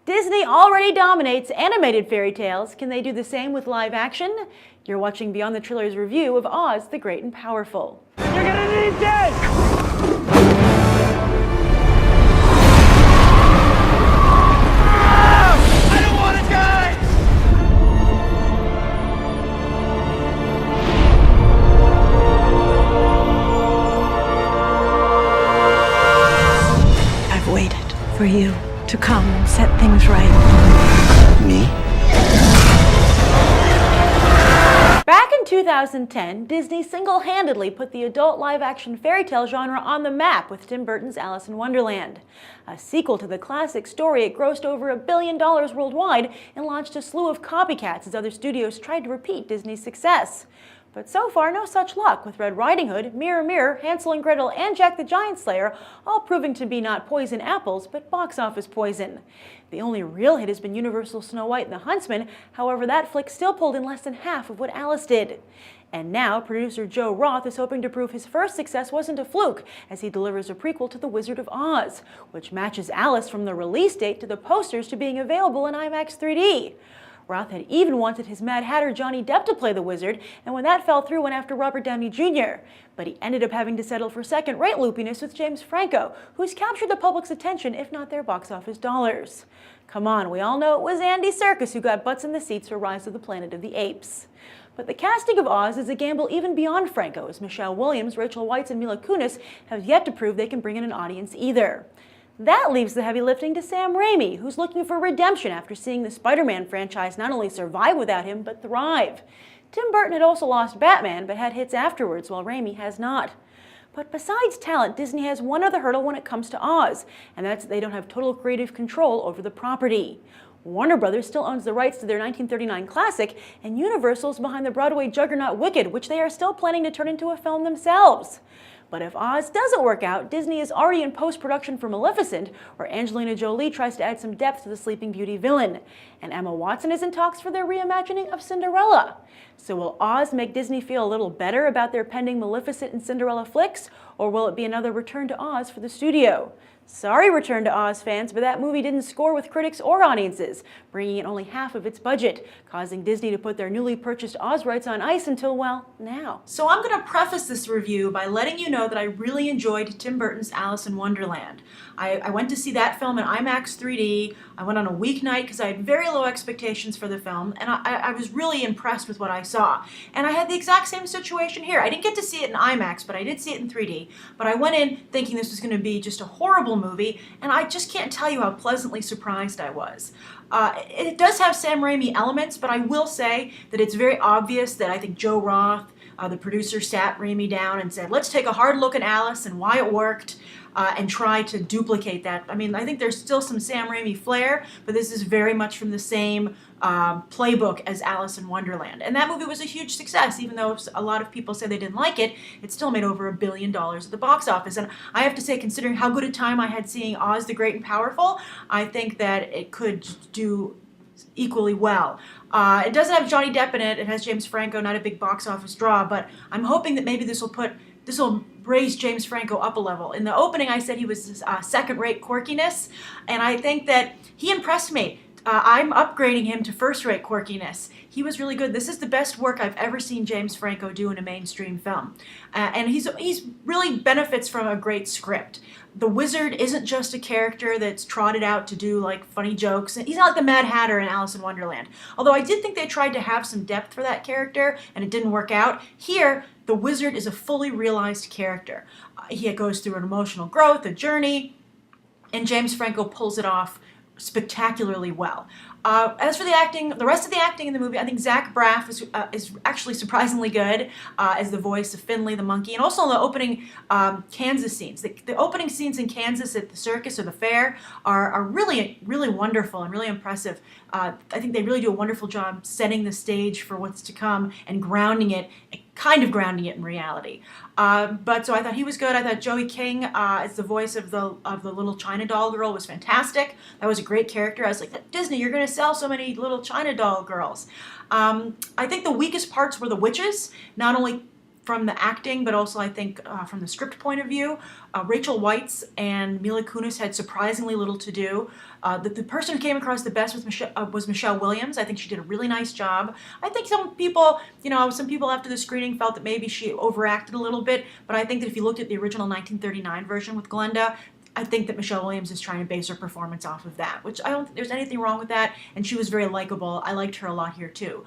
Disney already dominates animated fairy tales. Can they do the same with live action? You're watching Beyond the Trailer's review of Oz the Great and Powerful. You're gonna need this! I don't want to die! I've waited for you to come and set things right. Me? Back in 2010, Disney single-handedly put the adult live-action fairy tale genre on the map with Tim Burton's Alice in Wonderland. A sequel to the classic story, it grossed over $1 billion worldwide and launched a slew of copycats as other studios tried to repeat Disney's success. But so far, no such luck, with Red Riding Hood, Mirror Mirror, Hansel and Gretel, and Jack the Giant Slayer all proving to be not poison apples, but box office poison. The only real hit has been Universal's Snow White and the Huntsman. However, that flick still pulled in less than half of what Alice did. And now, producer Joe Roth is hoping to prove his first success wasn't a fluke, as he delivers a prequel to The Wizard of Oz, which matches Alice from the release date to the posters to being available in IMAX 3D. Roth had even wanted his Mad Hatter Johnny Depp to play the wizard, and when that fell through, went after Robert Downey Jr. But he ended up having to settle for second-rate loopiness with James Franco, who's captured the public's attention, if not their box office dollars. Come on, we all know it was Andy Serkis who got butts in the seats for Rise of the Planet of the Apes. But the casting of Oz is a gamble even beyond Franco, as Michelle Williams, Rachel Weisz, and Mila Kunis have yet to prove they can bring in an audience either. That leaves the heavy lifting to Sam Raimi, who's looking for redemption after seeing the Spider-Man franchise not only survive without him, but thrive. Tim Burton had also lost Batman, but had hits afterwards, while Raimi has not. But besides talent, Disney has one other hurdle when it comes to Oz, and that's that they don't have total creative control over the property. Warner Brothers still owns the rights to their 1939 classic, and Universal's behind the Broadway juggernaut Wicked, which they are still planning to turn into a film themselves. But if Oz doesn't work out, Disney is already in post-production for Maleficent, where Angelina Jolie tries to add some depth to the Sleeping Beauty villain. And Emma Watson is in talks for their reimagining of Cinderella. So will Oz make Disney feel a little better about their pending Maleficent and Cinderella flicks, or will it be another Return to Oz for the studio? Sorry, Return to Oz fans, but that movie didn't score with critics or audiences, bringing in only half of its budget, causing Disney to put their newly purchased Oz rights on ice until, well, now. So I'm going to preface this review by letting you know that I really enjoyed Tim Burton's Alice in Wonderland. I went to see that film in IMAX 3D. I went on a weeknight because I had very low expectations for the film, and I was really impressed with what I saw. And I had the exact same situation here. I didn't get to see it in IMAX, but I did see it in 3D. But I went in thinking this was going to be just a horrible movie, and I just can't tell you how pleasantly surprised I was. It does have Sam Raimi elements, but I will say that it's very obvious that I think Joe Roth, the producer, sat Raimi down and said, let's take a hard look at Alice and why it worked, and try to duplicate that. I mean, I think there's still some Sam Raimi flair, but this is very much from the same playbook as Alice in Wonderland. And that movie was a huge success, even though a lot of people say they didn't like it. It still made over $1 billion at the box office. And I have to say, considering how good a time I had seeing Oz the Great and Powerful, I think that it could do equally well. It doesn't have Johnny Depp in it. It has James Franco, not a big box office draw, but I'm hoping that maybe this will raise James Franco up a level. In the opening, I said he was second-rate quirkiness, and I think that he impressed me. I'm upgrading him to first-rate quirkiness. He was really good. This is the best work I've ever seen James Franco do in a mainstream film. And he's really benefits from a great script. The wizard isn't just a character that's trotted out to do like funny jokes. He's not like the Mad Hatter in Alice in Wonderland. Although I did think they tried to have some depth for that character, and it didn't work out. Here, the wizard is a fully realized character. He goes through an emotional growth, a journey, and James Franco pulls it off spectacularly well. As for the acting, the rest of the acting in the movie, I think Zach Braff is actually surprisingly good as the voice of Finley the monkey, and also the opening Kansas scenes. The opening scenes in Kansas at the circus or the fair are really, really wonderful and really impressive. I think they really do a wonderful job setting the stage for what's to come and grounding it in reality. But so I thought he was good. I thought Joey King as the voice of the little China doll girl was fantastic. That was a great character. I was like, Disney, you're going to sell so many little China doll girls. I think the weakest parts were the witches. Not only from the acting, but also I think from the script point of view. Rachel Weisz and Mila Kunis had surprisingly little to do. The person who came across the best was Michelle Williams. I think she did a really nice job. I think some people after the screening felt that maybe she overacted a little bit, but I think that if you looked at the original 1939 version with Glenda, I think that Michelle Williams is trying to base her performance off of that, which I don't think there's anything wrong with that, and she was very likable. I liked her a lot here, too.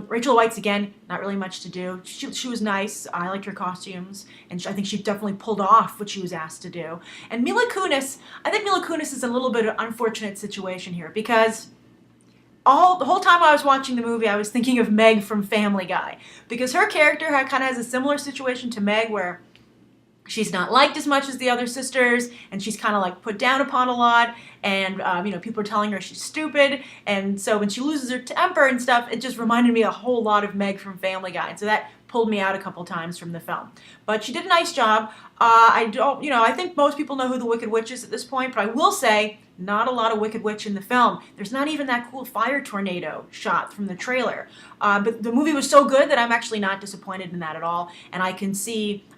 Rachel Weisz, again, not really much to do. She was nice. I liked her costumes, and I think she definitely pulled off what she was asked to do. And Mila Kunis, I think Mila Kunis is a little bit of an unfortunate situation here, because the whole time I was watching the movie, I was thinking of Meg from Family Guy, because her character kind of has a similar situation to Meg, where she's not liked as much as the other sisters, and she's kind of like put down upon a lot, and people are telling her she's stupid, and so when she loses her temper and stuff, it just reminded me a whole lot of Meg from Family Guy, and so that pulled me out a couple times from the film. But she did a nice job. I think most people know who the Wicked Witch is at this point, but I will say, not a lot of Wicked Witch in the film. There's not even that cool fire tornado shot from the trailer. But the movie was so good that I'm actually not disappointed in that at all. And I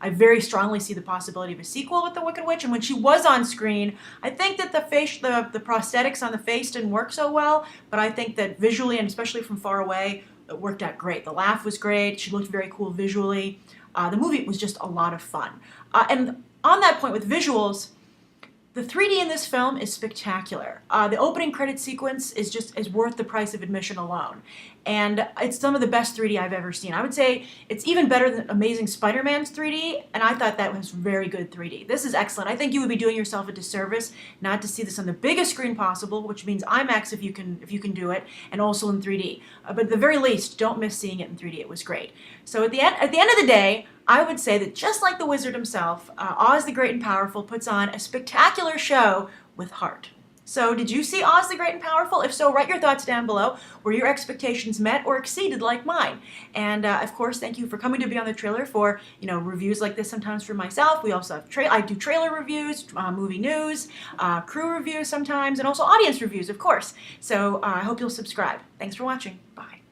very strongly see the possibility of a sequel with the Wicked Witch. And when she was on screen, I think that the prosthetics on the face didn't work so well, but I think that visually, and especially from far away, it worked out great. The laugh was great. She looked very cool visually. The movie was just a lot of fun. And on that point with visuals, the 3D in this film is spectacular. The opening credit sequence is worth the price of admission alone. And it's some of the best 3D I've ever seen. I would say it's even better than Amazing Spider-Man's 3D, and I thought that was very good 3D. This is excellent. I think you would be doing yourself a disservice not to see this on the biggest screen possible, which means IMAX if you can do it, and also in 3D. But at the very least, don't miss seeing it in 3D. It was great. So at the end of the day, I would say that just like the wizard himself, Oz the Great and Powerful puts on a spectacular show with heart. So did you see Oz the Great and Powerful? If so, write your thoughts down below. Were your expectations met or exceeded like mine? And of course, thank you for coming to be on the trailer for reviews like this sometimes for myself. We also have I do trailer reviews, movie news, crew reviews sometimes, and also audience reviews, of course. So I hope you'll subscribe. Thanks for watching. Bye.